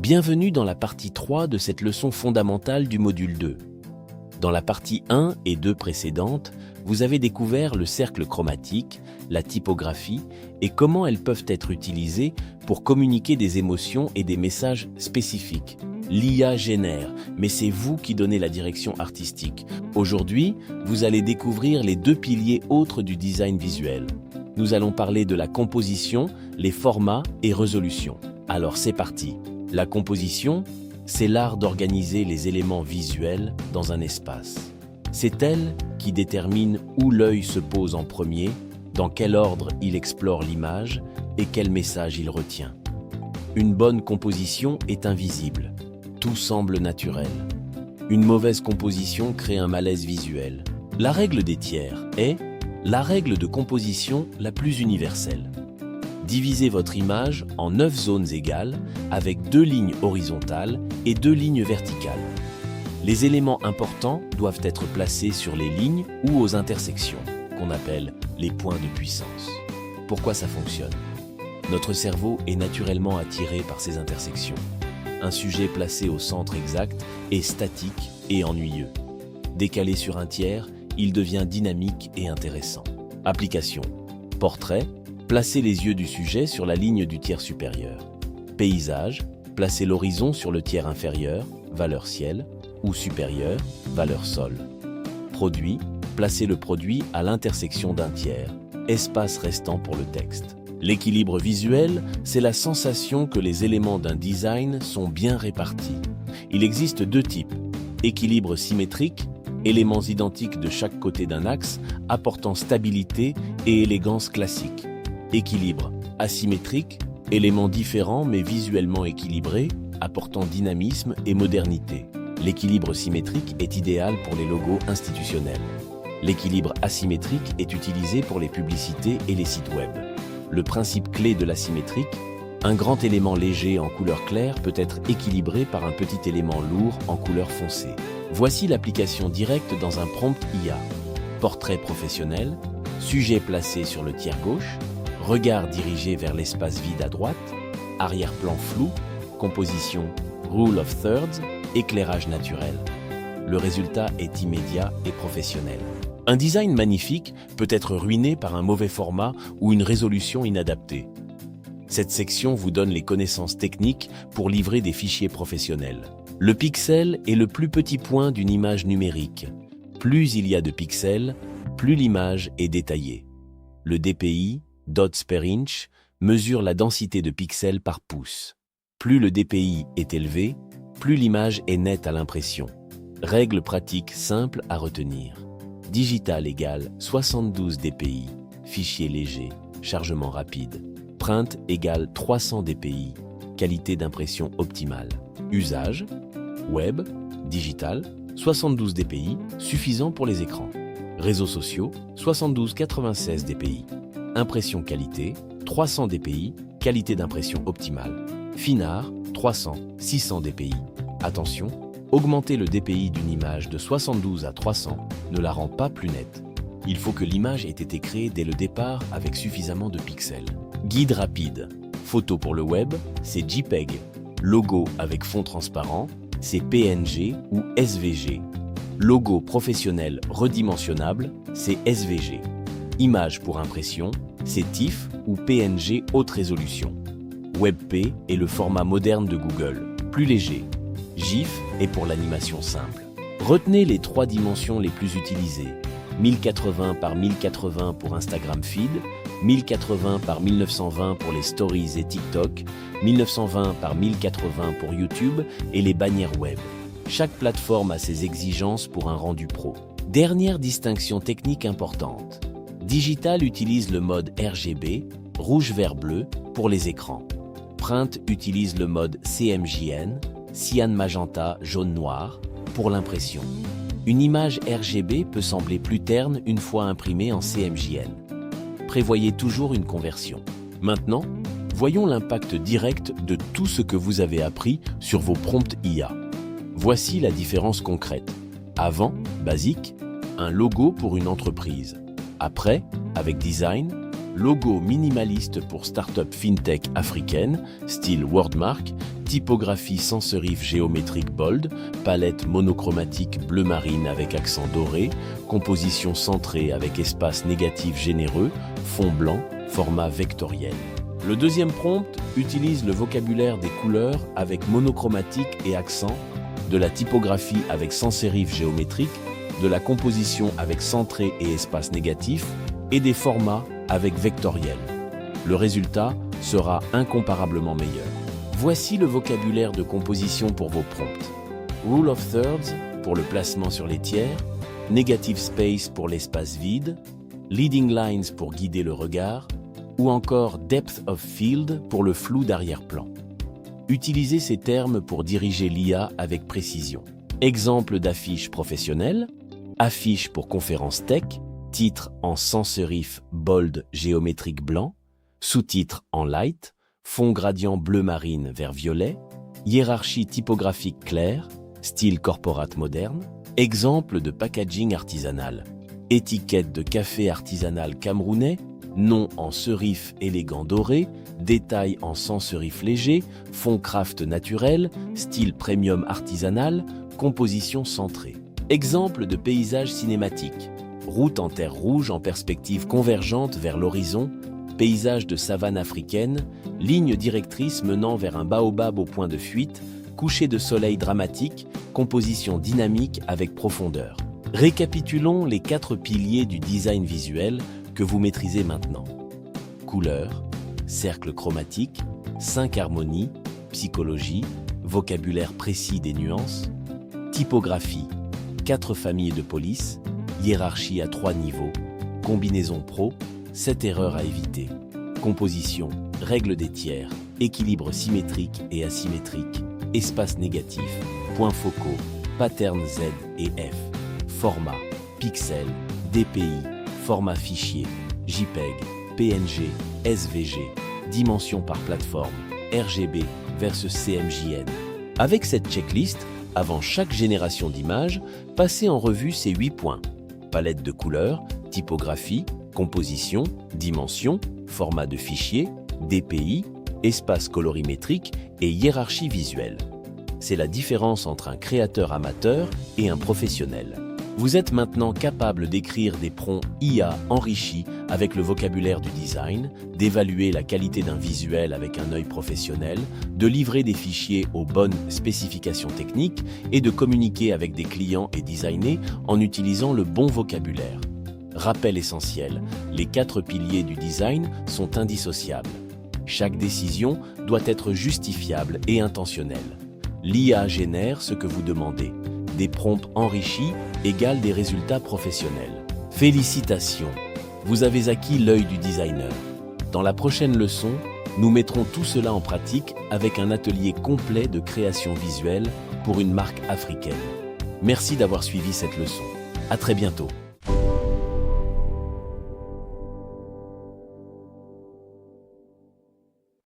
Bienvenue dans la partie 3 de cette leçon fondamentale du module 2. Dans la partie 1 et 2 précédentes, vous avez découvert le cercle chromatique, la typographie et comment elles peuvent être utilisées pour communiquer des émotions et des messages spécifiques. L'IA génère, mais c'est vous qui donnez la direction artistique. Aujourd'hui, vous allez découvrir les deux piliers autres du design visuel. Nous allons parler de la composition, les formats et résolution. Alors c'est parti. La composition, c'est l'art d'organiser les éléments visuels dans un espace. C'est elle qui détermine où l'œil se pose en premier, dans quel ordre il explore l'image et quel message il retient. Une bonne composition est invisible. Tout semble naturel. Une mauvaise composition crée un malaise visuel. La règle des tiers est la règle de composition la plus universelle. Divisez votre image en 9 zones égales avec 2 lignes horizontales et 2 lignes verticales. Les éléments importants doivent être placés sur les lignes ou aux intersections, qu'on appelle les points de puissance. Pourquoi ça fonctionne? Notre cerveau est naturellement attiré par ces intersections. Un sujet placé au centre exact est statique et ennuyeux. Décalé sur un tiers, il devient dynamique et intéressant. Application. Portrait. Placez les yeux du sujet sur la ligne du tiers supérieur. Paysage, placez l'horizon sur le tiers inférieur, valeur ciel, ou supérieur, valeur sol. Produit, placez le produit à l'intersection d'un tiers, espace restant pour le texte. L'équilibre visuel, c'est la sensation que les éléments d'un design sont bien répartis. Il existe 2 types, équilibre symétrique, éléments identiques de chaque côté d'un axe, apportant stabilité et élégance classique. Équilibre asymétrique, éléments différents mais visuellement équilibrés, apportant dynamisme et modernité. L'équilibre symétrique est idéal pour les logos institutionnels. L'équilibre asymétrique est utilisé pour les publicités et les sites web. Le principe clé de l'asymétrique, un grand élément léger en couleur claire peut être équilibré par un petit élément lourd en couleur foncée. Voici l'application directe dans un prompt IA. Portrait professionnel, sujet placé sur le tiers gauche, regard dirigé vers l'espace vide à droite, arrière-plan flou, composition Rule of Thirds, éclairage naturel. Le résultat est immédiat et professionnel. Un design magnifique peut être ruiné par un mauvais format ou une résolution inadaptée. Cette section vous donne les connaissances techniques pour livrer des fichiers professionnels. Le pixel est le plus petit point d'une image numérique. Plus il y a de pixels, plus l'image est détaillée. Le DPI, dots per inch, mesure la densité de pixels par pouce. Plus le DPI est élevé, plus l'image est nette à l'impression. Règle pratique simple à retenir. Digital égale 72 dpi, fichier léger, chargement rapide. Print égale 300 dpi, qualité d'impression optimale. Usage, web, digital, 72 dpi, suffisant pour les écrans. Réseaux sociaux, 72-96 dpi. Impression qualité, 300 dpi, qualité d'impression optimale. Finard, 300-600 dpi. Attention, augmenter le dpi d'une image de 72 à 300 ne la rend pas plus nette. Il faut que l'image ait été créée dès le départ avec suffisamment de pixels. Guide rapide. Photo pour le web, c'est JPEG. Logo avec fond transparent, c'est PNG ou SVG. Logo professionnel redimensionnable, c'est SVG. Image pour impression, c'est TIFF ou PNG haute résolution. WebP est le format moderne de Google, plus léger. GIF est pour l'animation simple. Retenez les 3 dimensions les plus utilisées. 1080 par 1080 pour Instagram Feed, 1080 par 1920 pour les Stories et TikTok, 1920 par 1080 pour YouTube et les bannières web. Chaque plateforme a ses exigences pour un rendu pro. Dernière distinction technique importante. Digital utilise le mode RGB, rouge, vert, bleu, pour les écrans. Print utilise le mode CMJN, cyan, magenta, jaune, noir, pour l'impression. Une image RGB peut sembler plus terne une fois imprimée en CMJN. Prévoyez toujours une conversion. Maintenant, voyons l'impact direct de tout ce que vous avez appris sur vos prompts IA. Voici la différence concrète. Avant, basique, un logo pour une entreprise. Après, avec design, logo minimaliste pour start-up fintech africaine, style Wordmark, typographie sans serif géométrique bold, palette monochromatique bleu marine avec accent doré, composition centrée avec espace négatif généreux, fond blanc, format vectoriel. Le deuxième prompt utilise le vocabulaire des couleurs avec monochromatique et accent, de la typographie avec sans serif géométrique, de la composition avec centré et espace négatif, et des formats avec vectoriel. Le résultat sera incomparablement meilleur. Voici le vocabulaire de composition pour vos prompts. Rule of thirds pour le placement sur les tiers, negative space pour l'espace vide, leading lines pour guider le regard, ou encore depth of field pour le flou d'arrière-plan. Utilisez ces termes pour diriger l'IA avec précision. Exemple d'affiche professionnelle, affiche pour conférence tech, titre en sans serif bold géométrique blanc, sous-titre en light, fond gradient bleu marine vers violet, hiérarchie typographique claire, style corporate moderne, exemple de packaging artisanal, étiquette de café artisanal camerounais, nom en serif élégant doré, détail en sans serif léger, fond craft naturel, style premium artisanal, composition centrée. Exemple de paysage cinématique, route en terre rouge en perspective convergente vers l'horizon, paysage de savane africaine, ligne directrice menant vers un baobab au point de fuite, coucher de soleil dramatique, composition dynamique avec profondeur. Récapitulons les 4 piliers du design visuel que vous maîtrisez maintenant. Couleur, cercle chromatique, 5 harmonies, psychologie, vocabulaire précis des nuances, typographie, 4 familles de police, hiérarchie à 3 niveaux, combinaison pro, 7 erreurs à éviter, composition, règle des tiers, équilibre symétrique et asymétrique, espace négatif, points focaux, pattern Z et F, format, pixel, DPI, format fichier, JPEG, PNG, SVG, dimension par plateforme, RGB versus CMJN. Avec cette checklist, avant chaque génération d'images, passez en revue ces 8 points. Palette de couleurs, typographie, composition, dimension, format de fichier, DPI, espace colorimétrique et hiérarchie visuelle. C'est la différence entre un créateur amateur et un professionnel. Vous êtes maintenant capable d'écrire des prompts IA enrichis avec le vocabulaire du design, d'évaluer la qualité d'un visuel avec un œil professionnel, de livrer des fichiers aux bonnes spécifications techniques et de communiquer avec des clients et designers en utilisant le bon vocabulaire. Rappel essentiel, les 4 piliers du design sont indissociables. Chaque décision doit être justifiable et intentionnelle. L'IA génère ce que vous demandez. Des prompts enrichis égale des résultats professionnels. Félicitations, vous avez acquis l'œil du designer. Dans la prochaine leçon, nous mettrons tout cela en pratique avec un atelier complet de création visuelle pour une marque africaine. Merci d'avoir suivi cette leçon. À très bientôt.